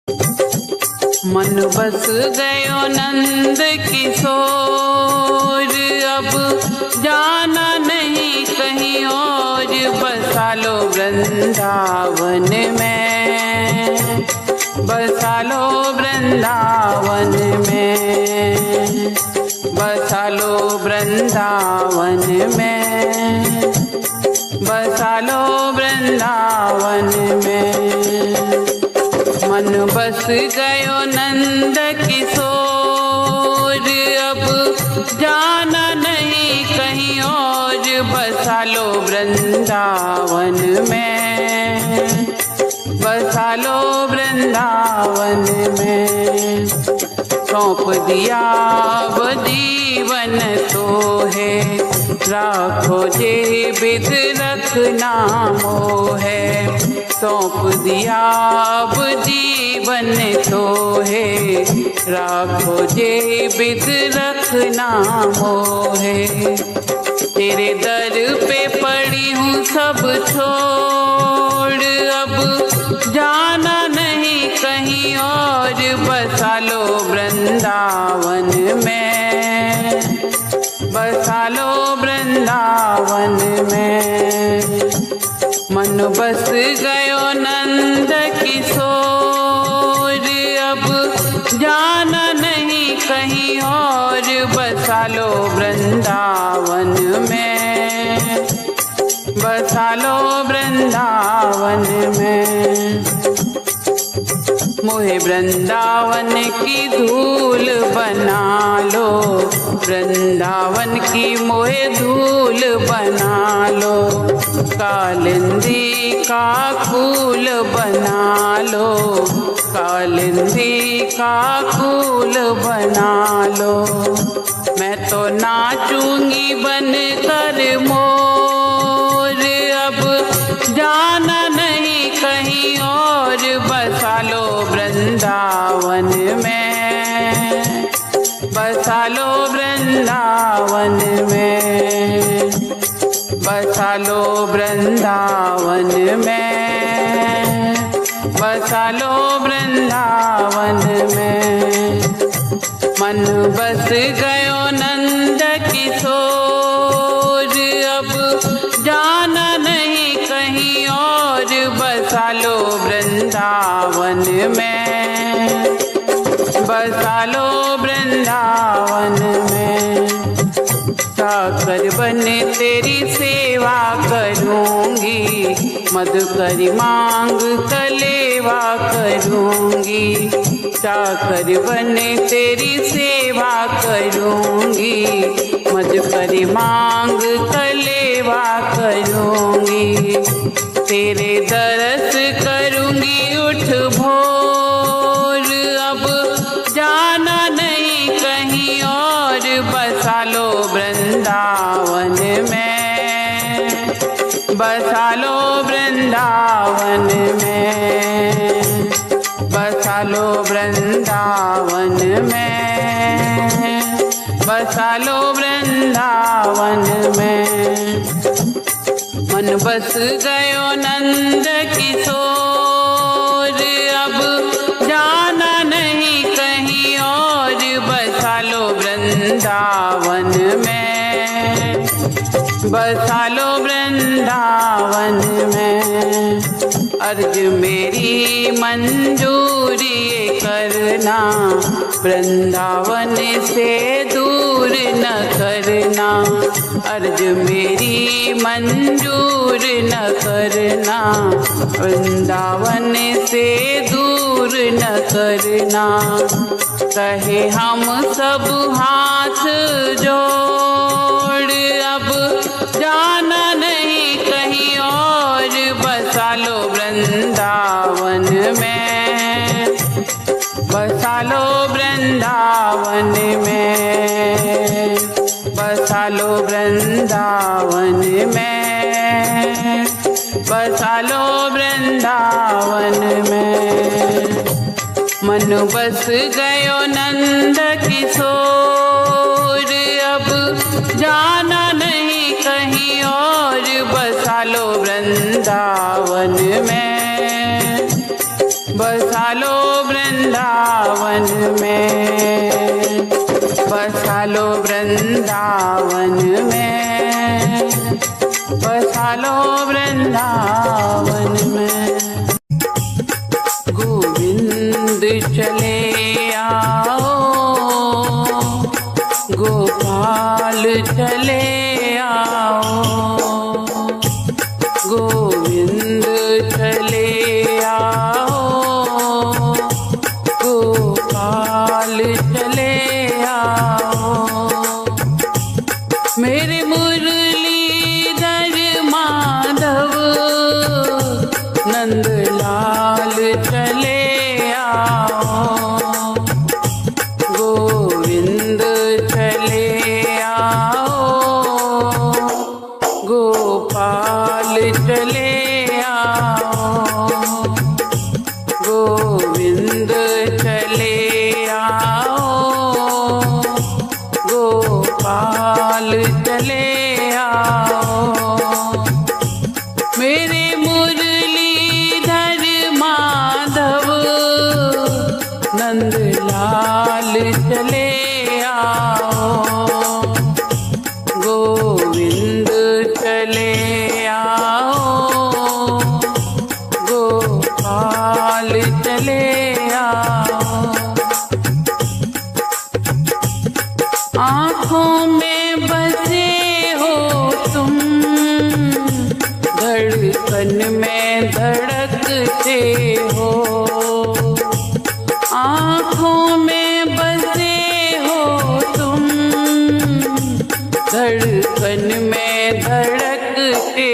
मन बस गयो नंद किशोर, अब जाना नहीं कहीं और, बसा लो वृंदावन में, बसा लो वृंदावन में, बसा लो वृंदावन में, बसा लो वृंदावन में। मन बस गयो नंद किशोर, अब जाना नहीं कहीं और, बसा लो वृंदावन में, बसा लो वृंदावन में। सौंप दिया अब जीवन तो है, राखो जे बिध रखना मोहे, सौंप दिया अब जीवन तो है, राखो जे बिध रखना मोहे। तेरे दर पे पड़ी हूँ सब छोड़, अब जाना नहीं कहीं और, बसा लो वृंदावन में, बसा लो वृंदावन में। मन बस गयो नंद किशोर, अब जाना नहीं कहीं और, बसा लो वृंदावन में, बसा लो वृंदावन में। मोहे वृंदावन की धूल बना लो, वृंदावन की मोहे धूल बना लो, कालिंदी का फूल बना लो, कालिंदी का फूल बना लो। मैं तो नाचूंगी बन कर मोर, अब जाना नहीं कहीं और, बसा लो वृंदावन में, बसा लो वृंदावन में, बसा लो वृंदावन में, बसा लो वृंदावन में। मन बस गयो नंद किशोर, अब जाना नहीं कहीं और, बसा लो वृंदावन में, बसा लो वृंदावन में। चाकर बन तेरी सेवा करूँगी, मधुकर मांग कलेवा करूँगी, चाकर बन तेरी सेवा करूँगी, मधुकर मांग कलेवा करूँगी। तेरे दरस करूँगी उठ भोर, अब जाना नहीं कहीं और, बसा लो वृंदावन में, बसा लो वृंदावन में, बसा लो वृंदावन में, बसा लो वृंदावन में। मन बस गयो नंद किशोर, अब जाना नहीं कहीं और, बसा लो वृंदावन में, बसा लो वृंदावन में। अर्ज मेरी मंजूरी करना, वृंदावन से दूर न करना, अर्ज मेरी मंजूर न करना, वृंदावन से दूर न करना। कहे हम सब हाथ जोड़, अब जाना नहीं कहीं और, बसा लो वृंदावन में, बसा लो वृंदावन में, बसा लो वृंदावन में, बसा लो वृंदावन में। मन बस गयो नंद किशोर, अब जाना नहीं कहीं और, बसा लो वृंदावन में, बसा लो वृंदावन में, बसा लो वृंदावन में, बसा लो वृंदावन में। गोविंद चले आओ, गोपाल चले आओ, गोविंद चले आओ, गोपाल चले आओ। मेरे मुरलीधर माधव नंदलाल चले आओ, गोविंद चले आओ, गोपाल चले आओ, गोविंद चले आओ, गोपाल चले आओ। मेरे मुरलीधर माधव नंदलाल चले आओ, गोविंद चले आओ, गोपाल चले आओ। आँखों में बसे हो तुम, धड़कन में धड़कते हो, आँखों में बसे हो तुम, धड़कन में धड़कते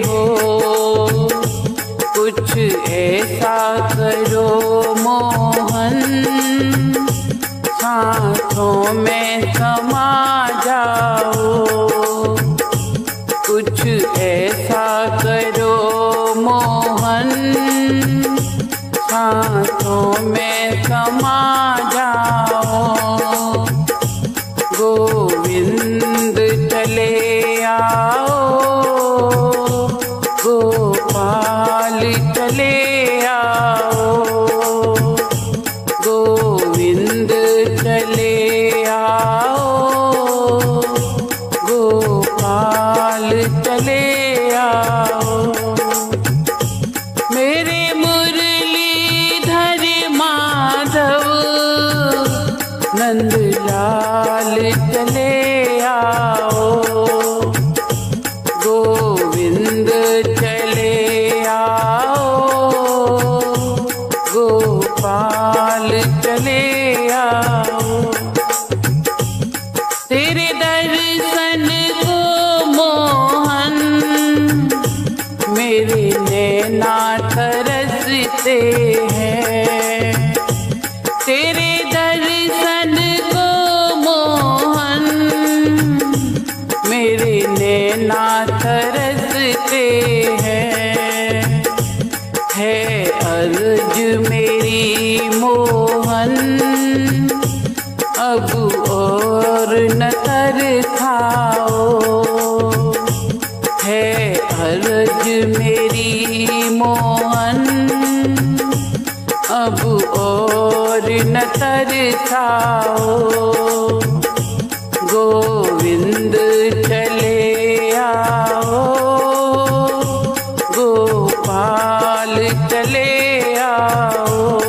हो। कुछ ऐसा करो मोहन, सांसों में समा जाओ, कुछ ऐसा करो मोहन, सांसों में समा जाओ। गोविंद चले आओ, गोपाल चले आओ, गोविंद चले आओ, गोपाल चले आओ। मेरे मुरलीधर माधव नंदलाल चले आओ, गोविंद चले आओ, गोपाल चले आओ। तेरे दर्शन को मोहन मेरे नैना तरसते हैं, तेरे दर्शन को मोहन मेरे नैना तरसते हैं। है अर्ज मेरी मोहन, अब और न तरसाओ, है अर्ज मेरी मोहन, अब और न तरसाओ। गोविंद चले आओ, गोपाल चले आओ,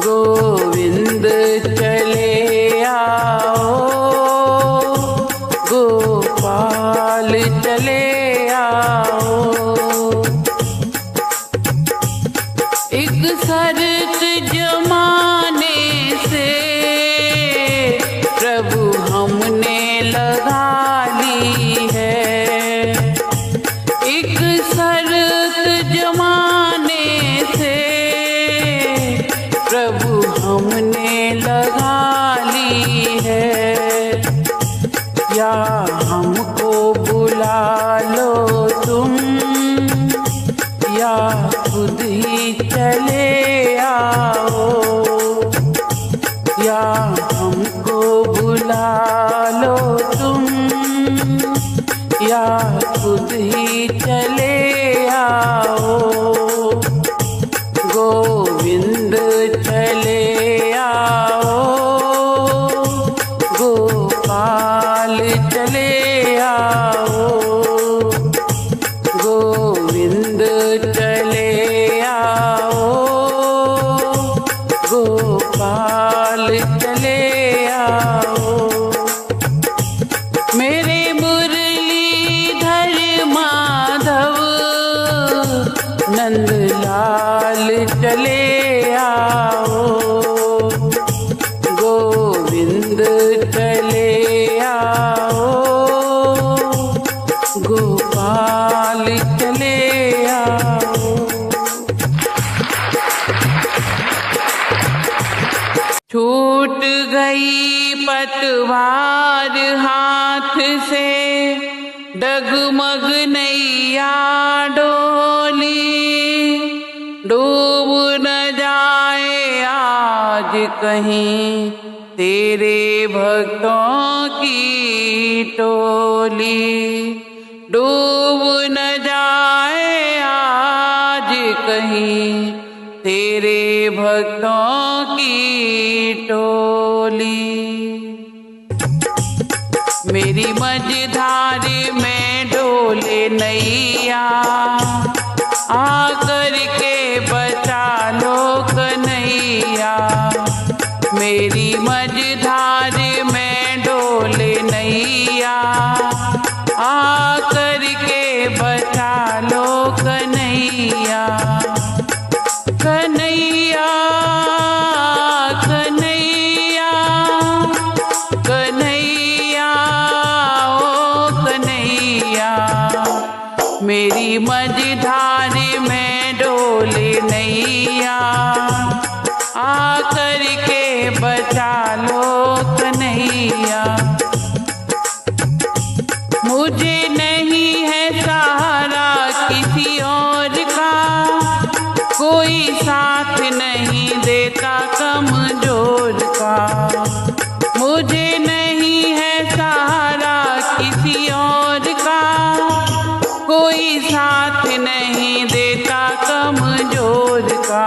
गोविंद चले आओ, गोपाल चले आओ। एक शर्त जमाने से प्रभु हमने लगा ली है, एक शर्त जमाने से प्रभु हमने लगा ली है। या हमको बुला लो तुम, या खुद ही चले आओ, या हमको बुला लो तुम, या खुद ही चले आओ। गोविंद आओ, गोविंद चले आओ, गोपाल चले आओ। छूट गई पतवार हाथ से, डगमग नैया डोली, डूब न जाए आज कहीं तेरे भक्तों की टोली, डूब न जाए आज कहीं तेरे भक्तों की टोली। मेरी मझधार में डोले नैया, आकर के बचा लो कन्हैया। मेरी मझधार में डोले नैया, आकर के बचा लो कन्हैया। कन्हैया कन्हैया कन्हैया ओ कन्हैया, मेरी मझधार में डोले नैया, आकर के बचा लो कन्हैया। मुझे नहीं है सहारा किसी और का, कोई साथ नहीं देता कमजोर का। मुझे नहीं है सहारा किसी और का, कोई साथ नहीं देता कमजोर का।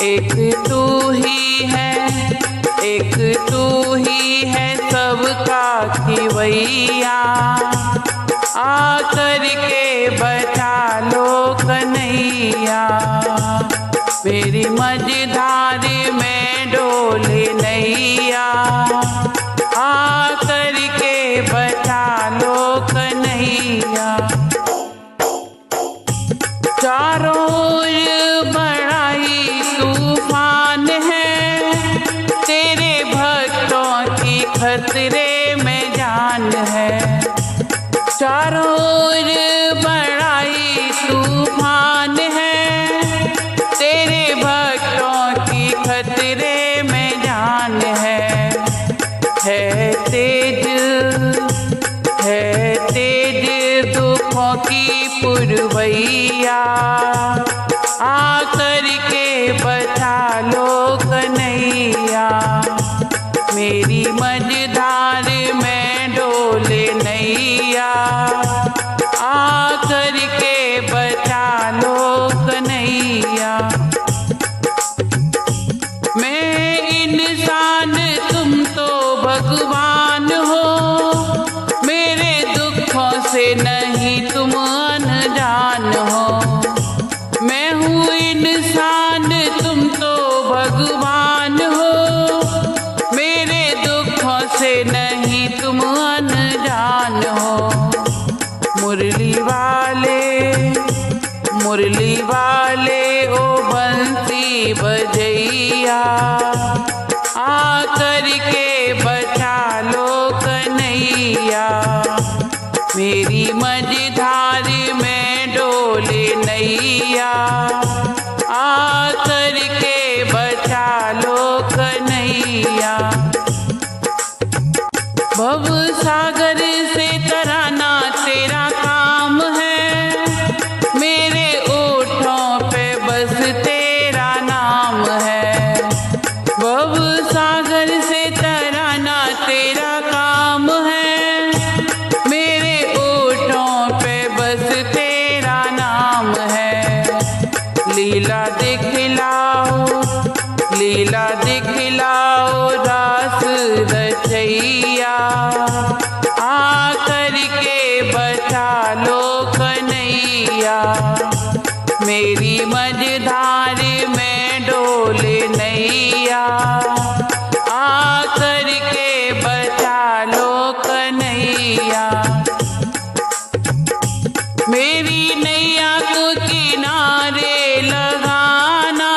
एक तू ही है, एक तू ही है सबका खिवैया, आकर के बचा लो कन्हैया। मेरी मझधार में डोले नैया, आकर के बचा लो कन्हैया। चारों ओर बड़ा ही तूफान है, तेरे भक्तों की खतरे में जान है। चारों ओर बड़ा ही तूफान है, तेरे भक्तों की खतरे में जान है। तेज दुखों की पुरवैया, आकर के बचा लो कन्हैया। मेरी मझधार में डोले नैया, आकर के बचा लो कन्हैया। मैं इंसान तुम तो भगवान हो, मेरे दुखों से नहीं तुम अनजान हो। मैं हूँ इंसान तुम तो भगवान हो, मेरे दुखों से नहीं तुम अनजान हो। मुरली वाले ओ बंसी बजैया, आकर के बचा लो कन्हैया। मेरी मझधार में डोले नैया, आकर के बचा लो कन्हैया। भव सागर से तराना तेरा काम है, मेरे ओठों पे बस तेरा नाम है। भव सागर से तराना तेरा काम है, मेरे ओठों पे बस तेरा नाम है। लीला दिखलाओ रास रचैया, आकर के बचा लो कन्हैया। मेरी मझधार में डोले नैया, आकर के बचा लो कन्हैया। मेरी नैया को किनारे लगाना,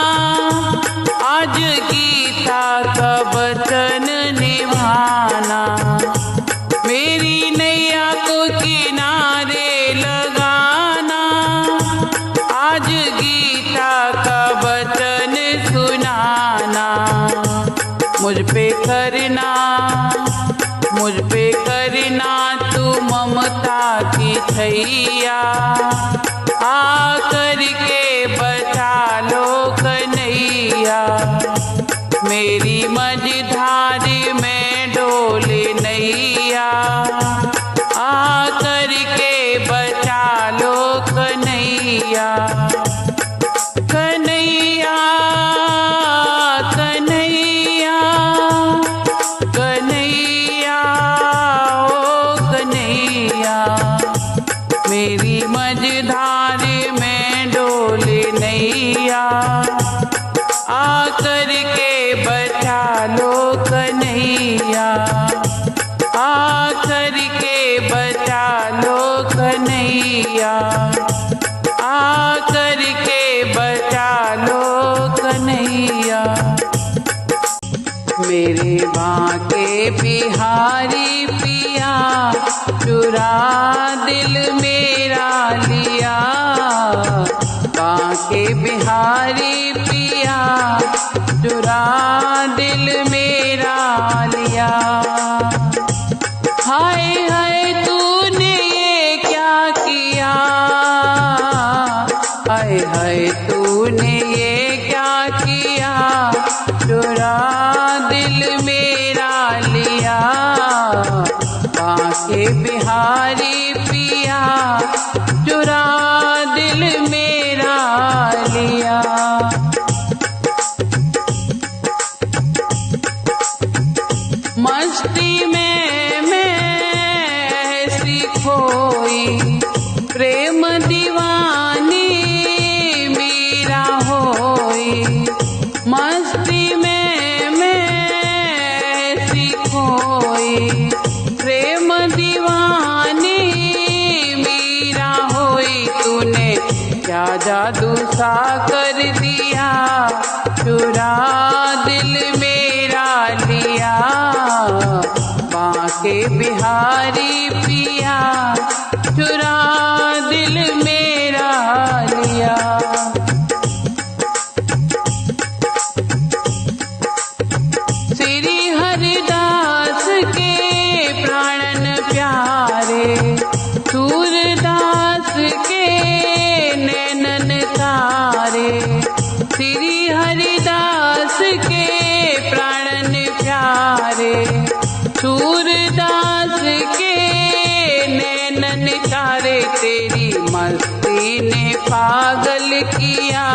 जाना, मुझ पे करना तू ममता की छैया। आ करके बचा लो कन्हैया, मेरी मझधारी में डोले नैया। आ करके बचा लो कन्हैया, कन्हैया कन्हैया कन्हैया ओ कन्हैया, मेरी मझधारी में डोले नैया। आ करके बचा लो कन्हैया, आ करके बचा लो कन्हैया, आ करके बचा लो कन्हैया। मेरे बांके बिहारी पिया, चुरा दिल मेरा लिया। बांके बिहारी पिया, चुरा दिल मेरा लिया। हाय हाय तूने ये क्या किया, हाय हाय तूने ये क्या किया। चुरा दिल मेरा लिया, बांके बिहारी पिया, चुरा दिल मेरा लिया। मस्ती में मैं ऐसी खोई, प्रेम दीवानी मेरा होई। मस्ती में मैं ऐसी खोई, प्रेम दीवानी मेरा होई। तूने क्या जादू सा कर दिया, चुरा दिल मेरा लिया। बांके बिहारी पिया, चुरा दिल मेरा लिया। श्री हरिदास के प्राणन प्यारे, सूरदास के नैनन तारे। श्री हरिदास के प्राणन प्यारे, सूरदास के नैनन तारे। तेरी मस्ती ने पागल किया,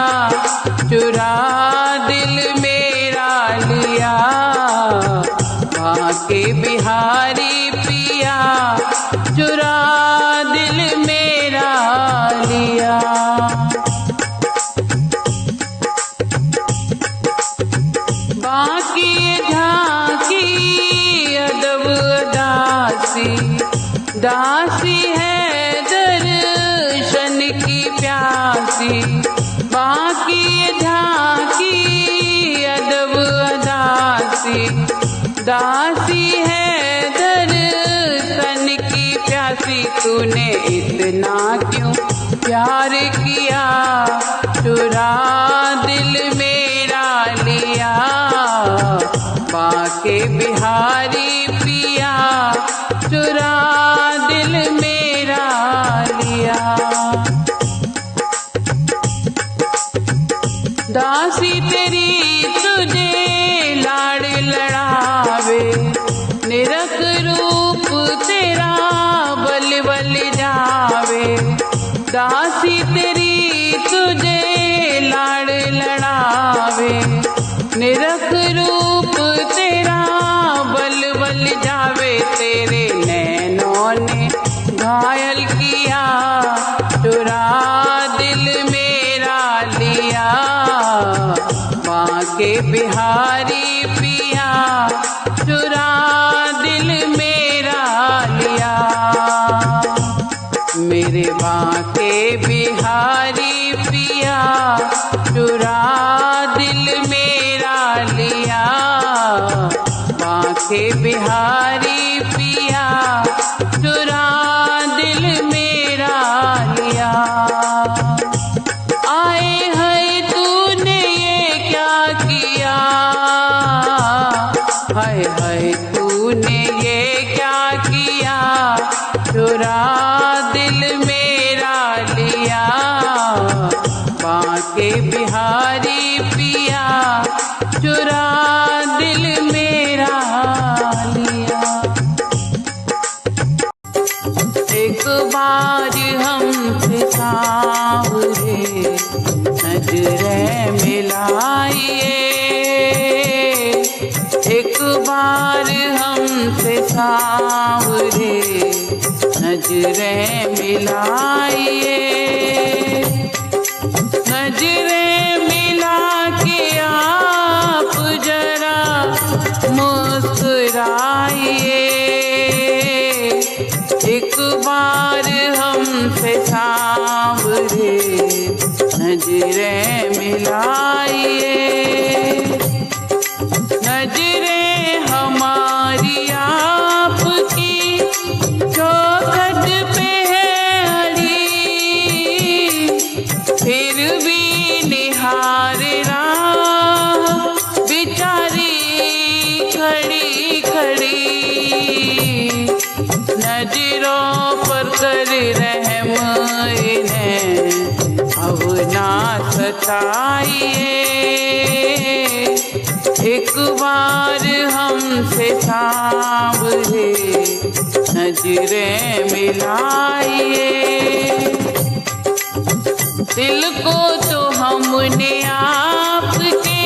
चुरा दिल मेरा लिया। बांके बिहारी पिया, चुरा दिल मेरा लिया। बाकी झांकी अदब दासी, दासी है दर्शन की प्यासी। बाकी झांकी अदब दासी, दासी है दर्शन की प्यासी। तूने इतना क्यों प्यार किया, चुरा दिल मेरा लिया। बांके बिहारी पिया, चुरा दिल मेरा लिया। दासी तेरी तुझे लाड़ लड़ावे, निरख रूप तेरा बल बल जावे। दासी तेरी तुझे लाड़ लड़ावे, निरख रूप तेरा बल बल जावे। तेरे नैनों ने घायल किया, चुरा दिल मेरा लिया। बांके बिहारी पिया, चुरा दिल मेरा लिया। मेरे बांके बिहारी पिया, चुरा दिल मेरा लिया। बांके बिहारी पिया, चुरा दिल मेरा लिया। आए है तूने ये क्या किया, एक बार हमसे सांवरे नजरें मिलाइए, नजरें मिला के आप जरा मुस्कुराइए। एक बार हमसे सांवरे नजरें मिलाइए, नजरें हमारी आपकी चौखट पे है अड़ी, फिर भी निहार राह बेचारी खड़ी खड़ी। नजरों पर कर रहम इन्हें अब ना सताइए, एक बार हमसे सांवरे नजरें मिलाइए। दिल को तो हमने आपके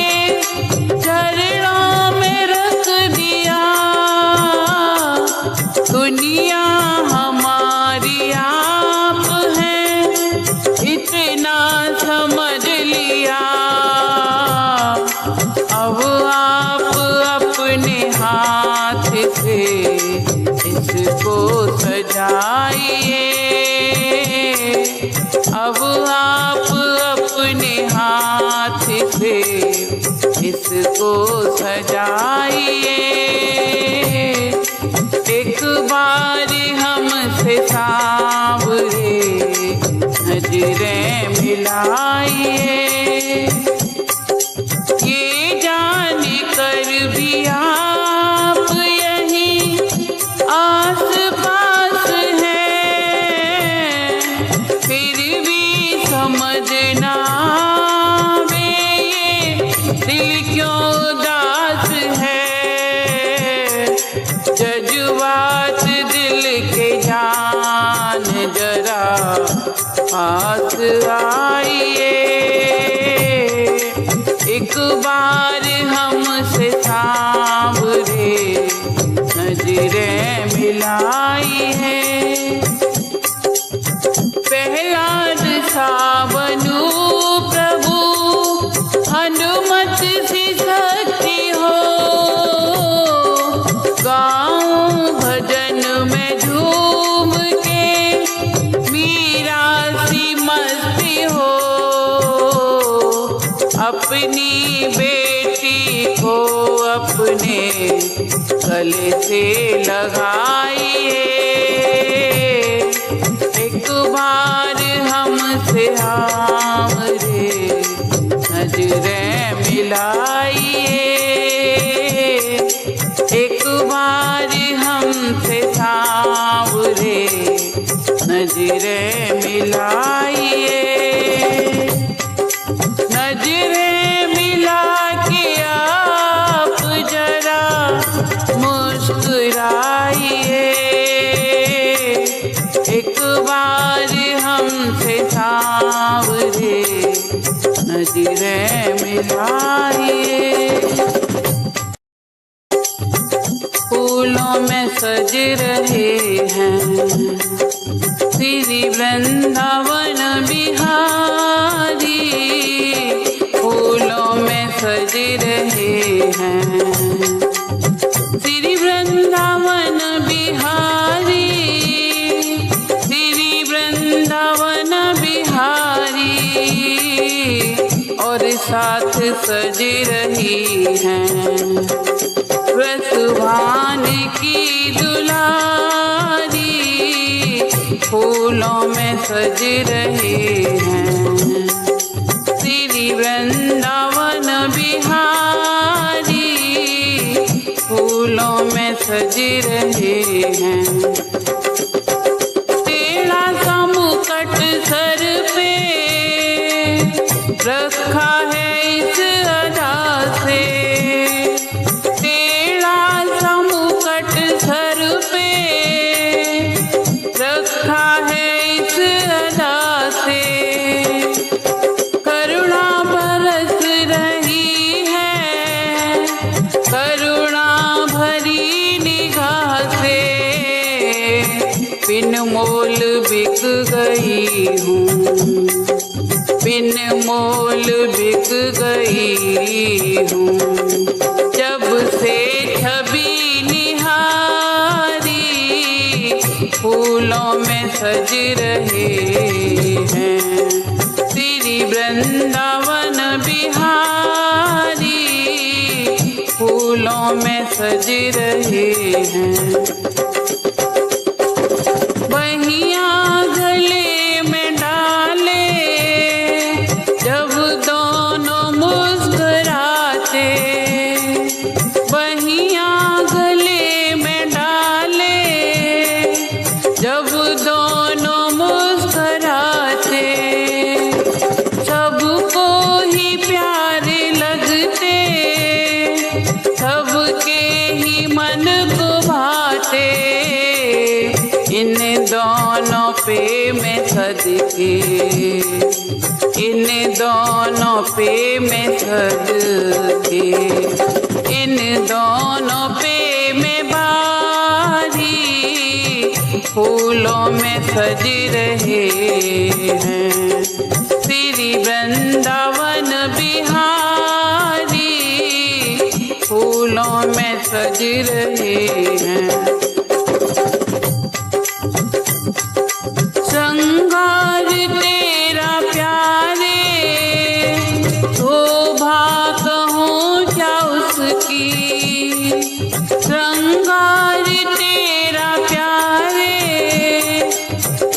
चरणों में रख दिया, दुनिया हमारी आप हैं इतना समझ लिया। अब आप अपने हाथ से इसको सजाइए, अब आप अपने हाथ से इसको सजाइए। एक बार हमसे सांवरे नजरें मिलाइए, ये जान कर भी आप यहीं आस पास हैं, फिर भी समझना ये दिल क्यों उदास है। जज्बात दिल के जान जरा पास आइए, एक बार हमसे सांवरे नजरें मिलाइए। प्रहलाद सा बनूं प्रभु हनुमत सी शक्ति हो, गाऊं भजन में झूम के मीरा सी मस्ती हो। अपनी बेटी को अपने गले से लगाइए, एक बार हमसे हमरे नजरें मिलाइए, एक बार हमसे सांवरे नजरें मिलाइए। नजरें मिला के आप जरा मुस्कुराइए, एक बार हमसे सांवरे नजरें मिलाइए। फूलों में सज रहे हैं श्री वृंदावन बिहारी, फूलों में सज रहे हैं श्री वृंदावन बिहारी, श्री वृंदावन बिहारी। और साथ सज रही हैं वृषभान की दुलारी, फूलों में सज रहे हैं श्री वृंदावन बिहारी, फूलों में सज रहे हैं। टेढ़ा सा मुकुट सर पे रखा है इस अदा से, टेढ़ा सा मुकुट सर पे रखा है इस अदा से। करुणा बरस रही गई हूँ, बिन मोल बिक गई हूँ। जब से छवि निहारी फूलों में सज रहे हैं, श्री वृंदावन बिहारी फूलों में सज रहे हैं। बहियां गले में डाले जब दोनों मुस्कुराते, बहियां गले में डाले जब दोनों मुस्कुराते, सबको ही प्यारे लगते, सबके ही मन को भाते। इन दोनों पे मैं सदके, इन दोनों पे मैं सदके, इन दोनों पे मैं बारी फूलों में सज रहे हैं, श्री वृंदावन बिहारी फूलों में सज रहे हैं। श्रृंगार तेरा प्यारे, शोभा कहूँ क्या उसकी, श्रृंगार तेरा प्यारे,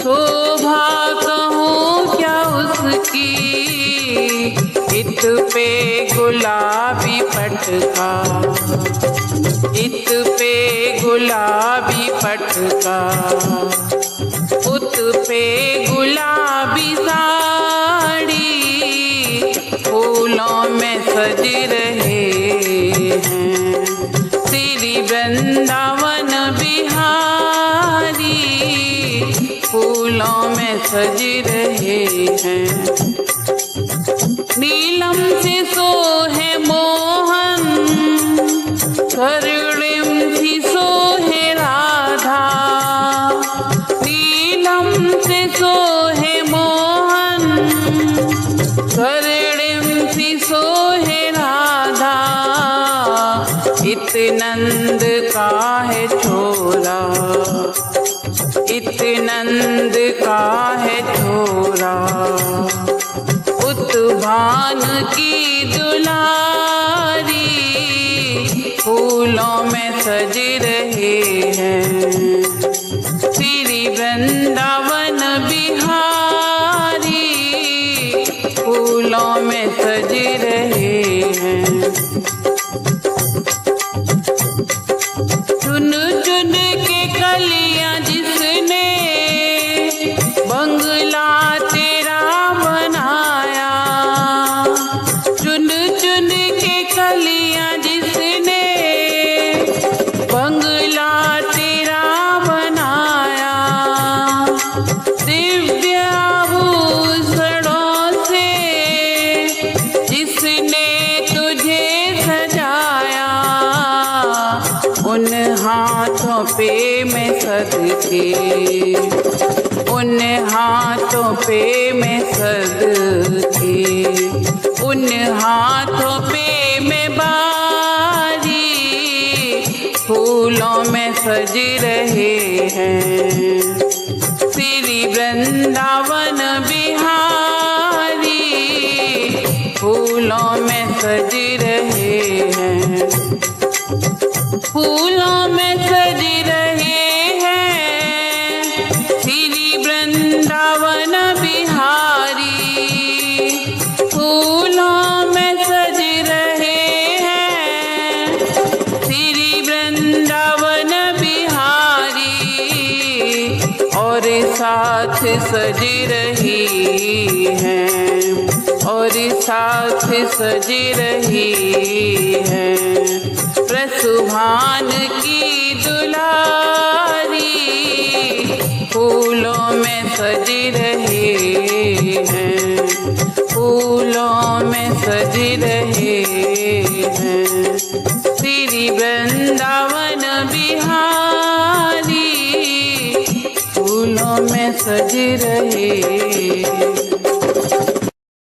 शोभा कहूँ क्या उसकी। इत पे गुलाबी पटका, इत पे गुलाबी पटका, उत पे गुलाबी साड़ी फूलों में सज रहे हैं, श्री वृंदावन बिहारी फूलों में सज रहे हैं। नीलम से सोहे मोहन, स्वर्णिम सी सोहे राधा, से सोहे मोहन, स्वर्णिम सी सोहे राधा। इत नंद का है छोरा, इत नंद का है छोरा, उत भान की दुलारी फूलों में सज रहे हैं, श्री वृंदावन बिहारी फूलों में सज रहे हैं। चुन चुन के कलियां जिसने बंगला तेरा बनाया, चुन चुन के कलियां जिसने बंगला तेरा बनाया। दिव्य आभूषणों से जिसने तुझे सजाया, उन हाथों पे मैं सदके, उन हाथों पे मैं सदके, उन हाथों पे मैं बारी फूलों में सज रहे हैं, श्री वृंदावन बिहारी फूलों में सज रहे हैं, फूलों में सज रहे हैं, श्री वृंदावन बिहारी फूलों में सज रहे हैं, श्री वृंदावन बिहारी। और साथ सज रही हैं, और साथ सज रही हैं, प्रसुभान की दुलारी फूलों में सज रहे हैं, फूलों में सज रहे हैं, श्री वृंदावन बिहारी फूलों में सज रहे।